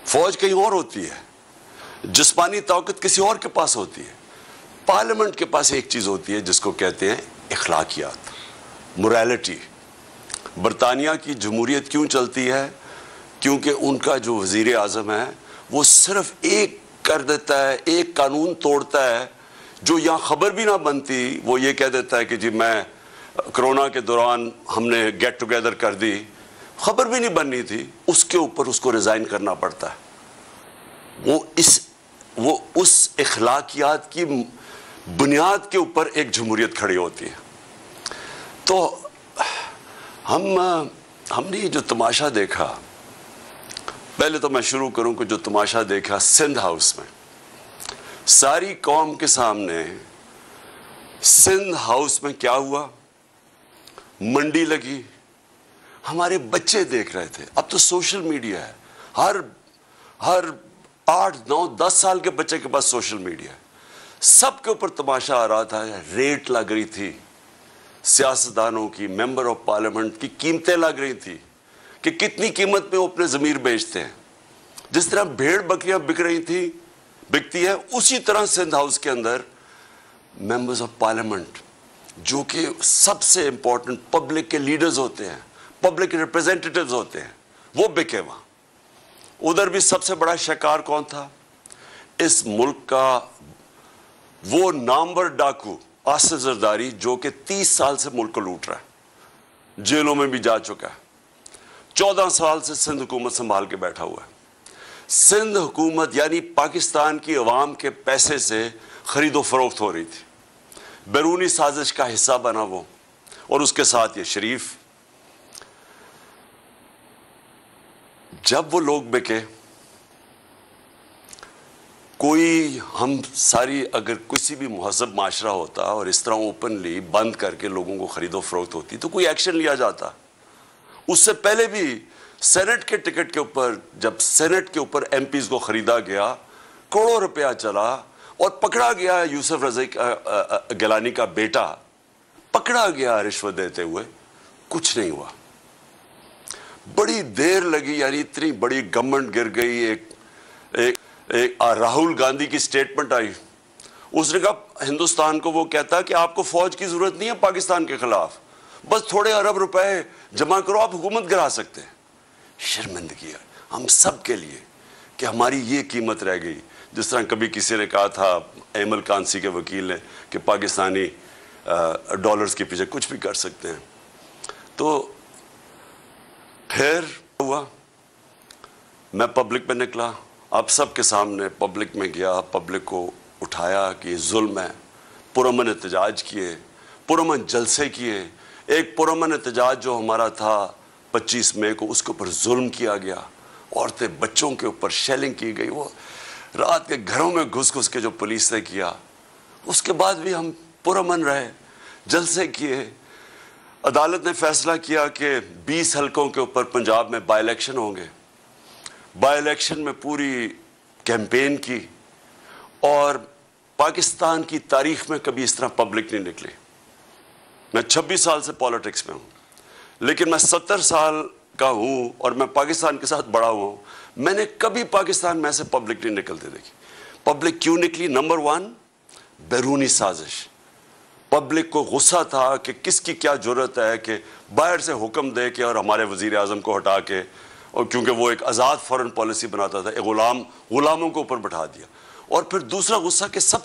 फौज कहीं और होती है, जिस्मानी ताकत किसी और के पास होती है। पार्लियामेंट के पास एक चीज होती है जिसको कहते हैं इखलाकियात, मोरालिटी। बरतानिया की जमहूरियत क्यों चलती है? क्योंकि उनका जो वजीर आजम है वो सिर्फ एक कर देता है, एक कानून तोड़ता है जो यहाँ खबर भी ना बनती। वो ये कह देता है कि जी मैं कोरोना के दौरान हमने गेट टुगेदर कर दी, खबर भी नहीं बननी थी, उसके ऊपर उसको रिजाइन करना पड़ता है। वो उस इखलाकियात की बुनियाद के ऊपर एक जमहूरियत खड़ी होती है। तो हमने ये जो तमाशा देखा, पहले तो मैं शुरू करूं कि जो तमाशा देखा सिंध हाउस में, सारी कौम के सामने सिंध हाउस में क्या हुआ, मंडी लगी, हमारे बच्चे देख रहे थे। अब तो सोशल मीडिया है, हर 8, 9, 10 साल के बच्चे के पास सोशल मीडिया है। सबके ऊपर तमाशा आ रहा था, रेट लग रही थी सियासतदानों की, मेंबर ऑफ पार्लियामेंट की कीमतें लग रही थी कि कितनी कीमत में वो अपने ज़मीर बेचते हैं। जिस तरह भेड़ बकरियां बिकती है, उसी तरह सिंध हाउस के अंदर मेंबर्स ऑफ पार्लियामेंट, जो कि सबसे इंपॉर्टेंट पब्लिक के लीडर्स होते हैं, पब्लिक रिप्रेजेंटेटिव्स होते हैं, वो बिके वहां। उधर भी सबसे बड़ा शिकार कौन था? इस मुल्क का वो नामवर डाकू आसिफ जरदारी, जो कि 30 साल से मुल्क को लूट रहा है, जेलों में भी जा चुका है, 14 साल से सिंध हुकूमत संभाल के बैठा हुआ है। सिंध हुकूमत यानी पाकिस्तान की अवाम के पैसे से खरीदो फरोख्त हो रही थी, बैरूनी साजिश का हिस्सा बना वो, और उसके साथ ये शरीफ। जब वो लोग बिके, कोई हम सारी अगर किसी भी महज़ब माशरा होता और इस तरह ओपनली बंद करके लोगों को खरीदो फरोख्त होती तो कोई एक्शन लिया जाता। उससे पहले भी सेनेट के टिकट के ऊपर, जब सेनेट के ऊपर एमपीज को खरीदा गया, करोड़ों रुपया चला और पकड़ा गया यूसुफ रज़ा गिलानी का बेटा, पकड़ा गया रिश्वत देते हुए, कुछ नहीं हुआ। बड़ी देर लगी, यानी इतनी बड़ी गवर्नमेंट गिर गई। एक राहुल गांधी की स्टेटमेंट आई, उसने कहा हिंदुस्तान को, वो कहता कि आपको फौज की जरूरत नहीं है पाकिस्तान के खिलाफ, बस थोड़े अरब रुपए जमा करो, आप हुकूमत गिरा सकते हैं। शर्मिंदगी है हम सब के लिए कि हमारी ये कीमत रह गई। जिस तरह कभी किसी ने कहा था, एमल कांसी के वकील ने, कि पाकिस्तानी डॉलर्स के पीछे कुछ भी कर सकते हैं। तो फिर हुआ, मैं पब्लिक में निकला, आप सबके सामने पब्लिक में गया, पब्लिक को उठाया कि ये जुल्म है, पुरअमन एहतजाज किए, पुरअमन जलसे किए। एक पुरअमन एहतजाज जो हमारा था 25 मई को, उसके ऊपर जुल्म किया गया, औरतें बच्चों के ऊपर शेलिंग की गई, वो रात के घरों में घुस घुस के जो पुलिस ने किया। उसके बाद भी हम पुरअमन रहे, जलसे किए। अदालत ने फैसला किया कि 20 हलकों के ऊपर पंजाब में बाई इलेक्शन होंगे। बाई इलेक्शन में पूरी कैंपेन की, और पाकिस्तान की तारीख में कभी इस तरह पब्लिक नहीं निकली। मैं 26 साल से पॉलिटिक्स में हूँ, लेकिन मैं 70 साल का हूँ और मैं पाकिस्तान के साथ बड़ा हुआ हूँ। मैंने कभी पाकिस्तान में से पब्लिक नहीं निकलते देखी। पब्लिक क्यों निकली? नंबर 1, बैरूनी साजिश। पब्लिक को गुस्सा था कि किसकी क्या जरूरत है कि बाहर से हुक्म दे के और हमारे वजीर आजम को हटा के, और क्योंकि वो एक आज़ाद फॉरेन पॉलिसी बनाता था, गुलामों को ऊपर बैठा दिया। और फिर दूसरा गुस्सा कि सबसे